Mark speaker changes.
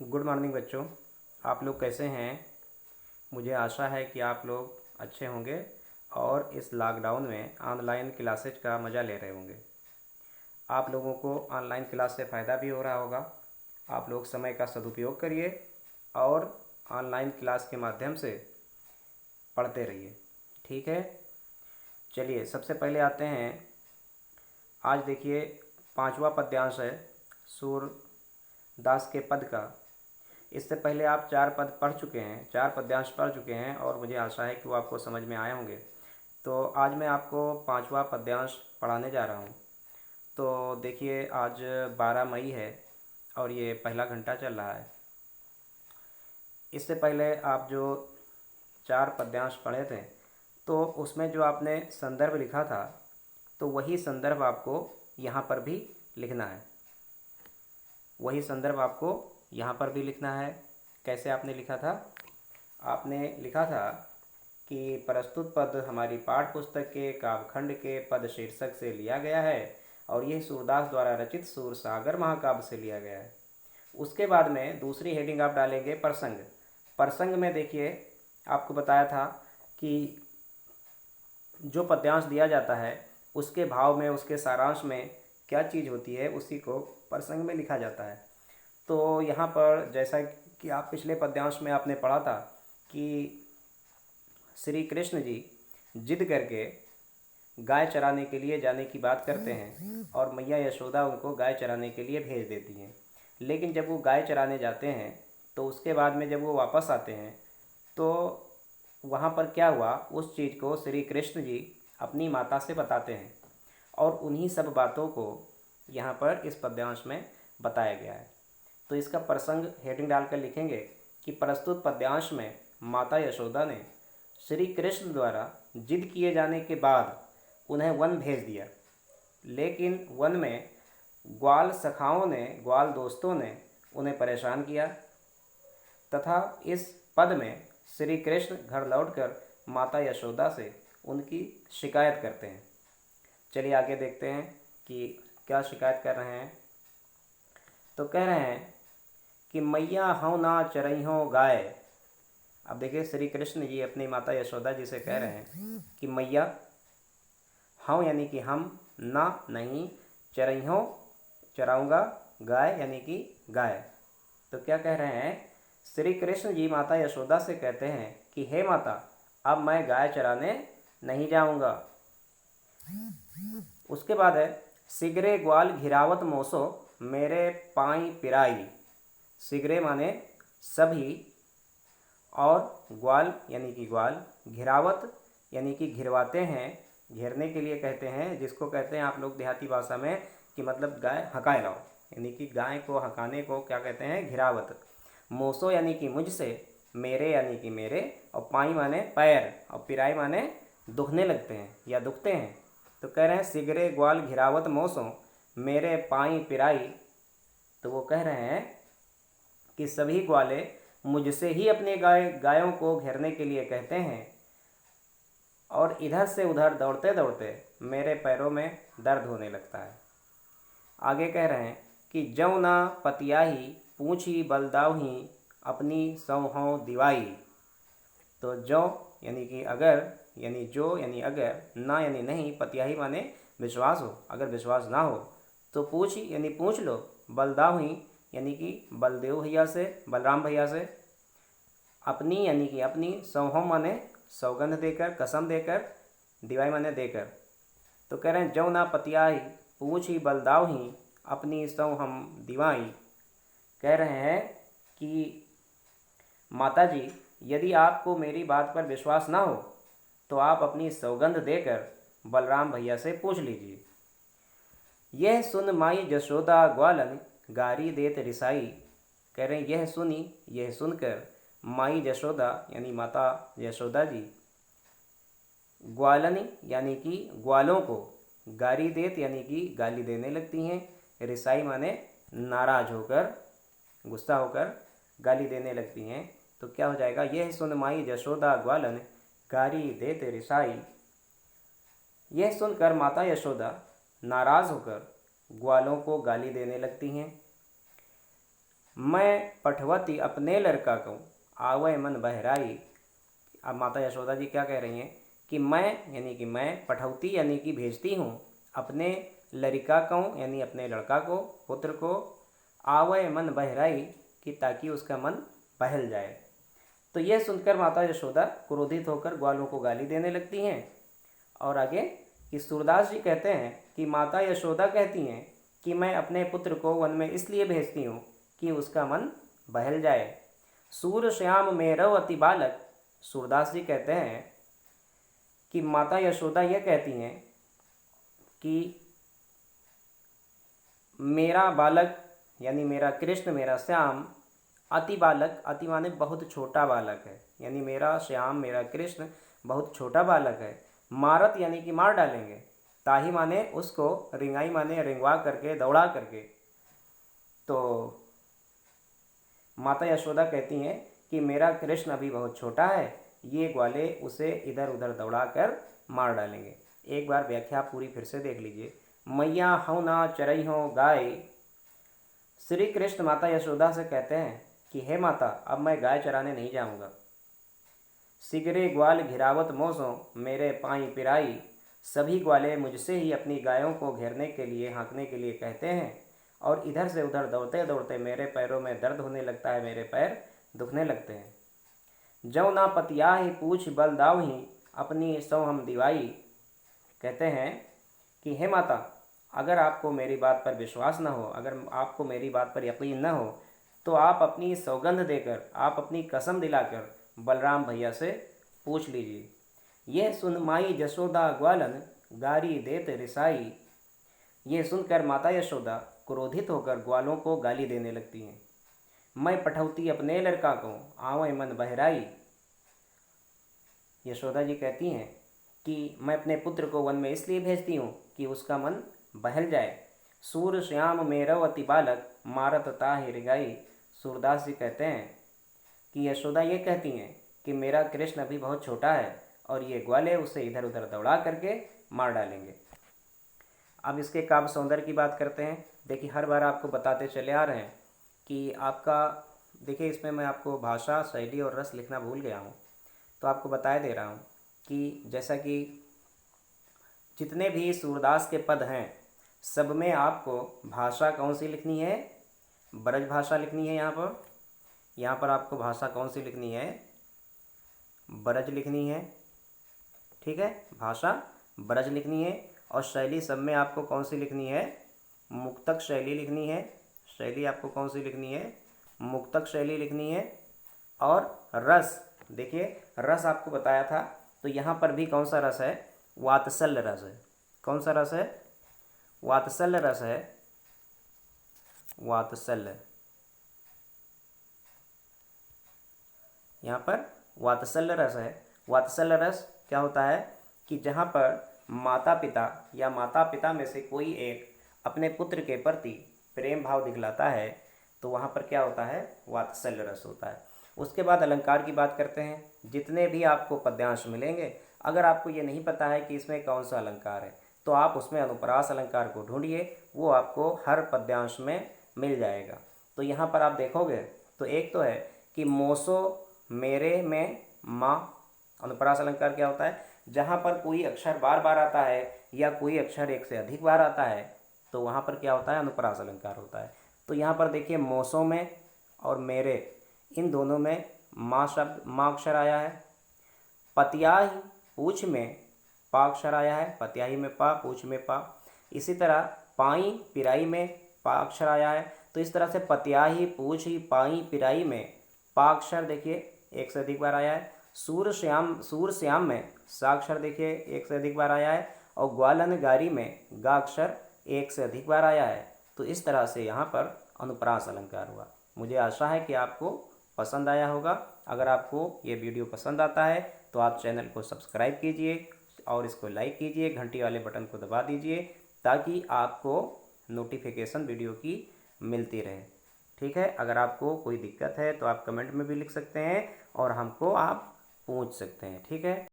Speaker 1: Good morning बच्चों। आप लोग कैसे हैं? मुझे आशा है कि आप लोग अच्छे होंगे और इस लॉकडाउन में ऑनलाइन क्लासेज का मज़ा ले रहे होंगे। आप लोगों को ऑनलाइन क्लास से फ़ायदा भी हो रहा होगा। आप लोग समय का सदुपयोग करिए और ऑनलाइन क्लास के माध्यम से पढ़ते रहिए। ठीक है, चलिए सबसे पहले आते हैं। आज देखिए पांचवा पद्यांश है सूरदास के पद का। इससे पहले आप चार पद पढ़ चुके हैं, चार पद्यांश पढ़ चुके हैं और मुझे आशा है कि वो आपको समझ में आए होंगे। तो आज मैं आपको पांचवा पद्यांश पढ़ाने जा रहा हूँ। तो देखिए आज 12 मई है और ये पहला घंटा चल रहा है। इससे पहले आप जो चार पद्यांश पढ़े थे तो उसमें जो आपने संदर्भ लिखा था तो वही संदर्भ आपको यहाँ पर भी लिखना है। वही संदर्भ आपको यहाँ पर भी लिखना है। कैसे आपने लिखा था? आपने लिखा था कि प्रस्तुत पद हमारी पाठ्य पुस्तक के काव्यखंड के पद शीर्षक से लिया गया है और यह सूरदास द्वारा रचित सूर सागर महाकाव्य से लिया गया है। उसके बाद में दूसरी हेडिंग आप डालेंगे प्रसंग। प्रसंग में देखिए आपको बताया था कि जो पद्यांश दिया जाता है उसके भाव में, उसके सारांश में क्या चीज़ होती है उसी को प्रसंग में लिखा जाता है। तो यहाँ पर जैसा कि आप पिछले पद्यांश में आपने पढ़ा था कि श्री कृष्ण जी जिद करके गाय चराने के लिए जाने की बात करते हैं और मैया यशोदा उनको गाय चराने के लिए भेज देती हैं। लेकिन जब वो गाय चराने जाते हैं तो उसके बाद में जब वो वापस आते हैं तो वहाँ पर क्या हुआ उस चीज़ को श्री कृष्ण जी अपनी माता से बताते हैं और उन्हीं सब बातों को यहाँ पर इस पद्यांश में बताया गया है। तो इसका प्रसंग हेडिंग डालकर लिखेंगे कि प्रस्तुत पद्यांश में माता यशोदा ने श्री कृष्ण द्वारा जिद किए जाने के बाद उन्हें वन भेज दिया, लेकिन वन में ग्वाल सखाओं ने, ग्वाल दोस्तों ने उन्हें परेशान किया तथा इस पद में श्री कृष्ण घर लौटकर माता यशोदा से उनकी शिकायत करते हैं। चलिए आगे देखते हैं कि क्या शिकायत कर रहे हैं। तो कह रहे हैं कि मैया हूँ ना चरइहों गाय। अब देखिए श्री कृष्ण जी अपनी माता यशोदा जी से कह रहे हैं कि मैया हूँ यानी कि हम, ना नहीं, चरइहों चराऊँगा, गाय यानी कि गाय। तो क्या कह रहे हैं? श्री कृष्ण जी माता यशोदा से कहते हैं कि हे माता, अब मैं गाय चराने नहीं जाऊँगा। उसके बाद है सिगरे ग्वाल घिरावत मोसो मेरे पाई पिराई। सिगरे माने सभी और ग्वाल यानी कि ग्वाल, घिरावत यानी कि घिरवाते हैं, घेरने के लिए कहते हैं, जिसको कहते हैं आप लोग देहाती भाषा में कि मतलब गाय हकाए लाओ, यानी कि गाय को हकाने को क्या कहते हैं? घिरावत। मोसो यानी कि मुझसे, मेरे यानी कि मेरे, और पाई माने पैर, और पिराई माने दुखने लगते हैं या दुखते हैं। तो कह रहे हैं सिगरे ग्वाल घिरावत मोसो मेरे पाई पिराई। तो वो कह रहे हैं कि सभी ग्वाले मुझसे ही अपने गायों को घेरने के लिए कहते हैं और इधर से उधर दौड़ते दौड़ते मेरे पैरों में दर्द होने लगता है। आगे कह रहे हैं कि जौ ना पतियाही पूछी बलदावही अपनी सौहों दिवाई। तो जौ यानी कि अगर, यानी जो यानी अगर, ना यानी नहीं, पतियाही माने विश्वास हो, अगर विश्वास ना हो तो पूछ यानी पूछ लो, बलदावही यानी कि बलदेव भैया से, बलराम भैया से, अपनी यानी कि अपनी, सौहों माने सौगंध देकर, कसम देकर, दिवाई माने देकर। तो कह रहे हैं जौ ना पतियाही पूछी बलदावही अपनी सौ हम दिवाई। कह रहे हैं कि माता जी, यदि आपको मेरी बात पर विश्वास ना हो तो आप अपनी सौगंध देकर बलराम भैया से पूछ लीजिए। यह सुन माई जशोदा ग्वालन गारी देत रिसाई। कह रहे हैं यह सुनी, यह सुनकर माई जशोदा यानी माता यशोदा जी ग्वालन यानी कि ग्वालों को, गारी देत यानी कि गाली देने लगती हैं, रिसाई माने नाराज होकर, गुस्सा होकर गाली देने लगती हैं। तो क्या हो जाएगा? यह सुन माई यशोदा ग्वालन गारी देत रिसाई। यह सुनकर माता यशोदा नाराज होकर ग्वालों को गाली देने लगती हैं। मैं पठवती अपने लड़का को आवे मन बहराई। अब माता यशोदा जी क्या कह रही हैं कि मैं यानी कि मैं पठवती यानी कि भेजती हूँ अपने लड़का को यानी अपने लड़का को, पुत्र को, आवे मन बहराई कि ताकि उसका मन बहल जाए। तो यह सुनकर माता यशोदा क्रोधित होकर ग्वालों को गाली देने लगती हैं। और आगे कि सूरदास जी कहते हैं कि माता यशोदा कहती हैं कि मैं अपने पुत्र को वन में इसलिए भेजती हूँ कि उसका मन बहल जाए। सूर श्याम मेरव अति बालक, सूरदास जी कहते हैं कि माता यशोदा यह कहती हैं कि मेरा बालक यानी मेरा कृष्ण, मेरा श्याम, अति बालक, अति माने बहुत छोटा बालक है, यानी मेरा श्याम, मेरा कृष्ण बहुत छोटा बालक है। मारत यानी कि मार डालेंगे, ताही माने उसको, रिंगाई माने रिंगवा करके, दौड़ा करके। तो माता यशोदा कहती हैं कि मेरा कृष्ण अभी बहुत छोटा है, ये ग्वाले उसे इधर उधर दौड़ा कर मार डालेंगे। एक बार व्याख्या पूरी फिर से देख लीजिए। मैया हूँ ना चरई हो गाय, श्री कृष्ण माता यशोदा से कहते हैं कि हे माता, अब मैं गाय चराने नहीं जाऊंगा। सिगरे ग्वाल घिरावत मोसों मेरे पाई पिराई, सभी ग्वाले मुझसे ही अपनी गायों को घेरने के लिए, हाँकने के लिए कहते हैं और इधर से उधर दौड़ते दौड़ते मेरे पैरों में दर्द होने लगता है, मेरे पैर दुखने लगते हैं। जौ ना पतिया ही पूछ बल दाव ही अपनी सौ हम दिवाई, कहते हैं कि हे माता, अगर आपको मेरी बात पर विश्वास न हो, अगर आपको मेरी बात पर यकीन न हो, तो आप अपनी सौगंध देकर, आप अपनी कसम दिलाकर बलराम भैया से पूछ लीजिए। यह सुन माई जसोदा ग्वालन गारी देत रिसाई, ये सुनकर माता यशोदा क्रोधित होकर ग्वालों को गाली देने लगती हैं। मैं पठौती अपने लड़का को आवे मन बहराई, यशोदा जी कहती हैं कि मैं अपने पुत्र को वन में इसलिए भेजती हूँ कि उसका मन बहल जाए। सूर श्याम मेरव अति बालक मारत ताहि रिगाई, सूरदास जी कहते हैं कि यशोदा ये कहती हैं कि मेरा कृष्ण अभी बहुत छोटा है और ये ग्वाले उसे इधर उधर दौड़ा करके मार डालेंगे। अब इसके काव्य सौंदर्य की बात करते हैं। देखिए, हर बार आपको बताते चले आ रहे हैं कि आपका, देखिए इसमें मैं आपको भाषा, शैली और रस लिखना भूल गया हूँ, तो आपको बताया दे रहा हूँ कि जैसा कि जितने भी सूरदास के पद हैं सब में आपको भाषा कौन सी लिखनी है, ब्रज भाषा लिखनी है। यहाँ पर आपको भाषा कौन सी लिखनी है, ब्रज लिखनी है, ठीक है, भाषा ब्रज लिखनी है। और शैली सब में आपको कौन सी लिखनी है, मुक्तक शैली लिखनी है। शैली आपको कौन सी लिखनी है, मुक्तक शैली लिखनी है। और रस, देखिए रस आपको बताया था, तो यहाँ पर भी कौन सा रस है, वात्सल्य रस है। कौन सा रस है, वात्सल्य रस है, वात्सल्य। यहाँ पर वात्सल्य रस है। वात्सल्य रस क्या होता है कि जहाँ पर माता पिता या माता पिता में से कोई एक अपने पुत्र के प्रति प्रेम भाव दिखलाता है, तो वहाँ पर क्या होता है, वात्सल्य रस होता है। उसके बाद अलंकार की बात करते हैं। जितने भी आपको पद्यांश मिलेंगे, अगर आपको ये नहीं पता है कि इसमें कौन सा अलंकार है, तो आप उसमें अनुप्रास अलंकार को ढूंढिए, वो आपको हर पद्यांश में मिल जाएगा। तो यहाँ पर आप देखोगे तो एक तो है कि मोसो मेरे में माँ, अनुप्रास अलंकार क्या होता है, जहाँ पर कोई अक्षर बार बार आता है या कोई अक्षर एक से अधिक बार आता है, तो वहाँ पर क्या होता है, अनुप्रास अलंकार होता है। तो यहाँ पर देखिए मोसों में और मेरे, इन दोनों में माँ शब्द, माँ अक्षर आया है। पतियाही पूछ में पा अक्षर आया है, पतियाही में पा, पूछ में पा। इसी तरह पाई पिराई में पा अक्षर आया है। तो इस तरह से पतियाही, पूछ ही, पाई पिराई में पा अक्षर देखिए एक से अधिक बार आया है। सूर श्याम में सा अक्षर देखिए एक से अधिक बार आया है। और ग्वालन गारी में गा अक्षर एक से अधिक बार आया है। तो इस तरह से यहाँ पर अनुप्रास अलंकार हुआ। मुझे आशा है कि आपको पसंद आया होगा। अगर आपको ये वीडियो पसंद आता है तो आप चैनल को सब्सक्राइब कीजिए और इसको लाइक कीजिए, घंटी वाले बटन को दबा दीजिए ताकि आपको नोटिफिकेशन वीडियो की मिलती रहे। ठीक है, अगर आपको कोई दिक्कत है तो आप कमेंट में भी लिख सकते हैं और हमको आप पूछ सकते हैं। ठीक है।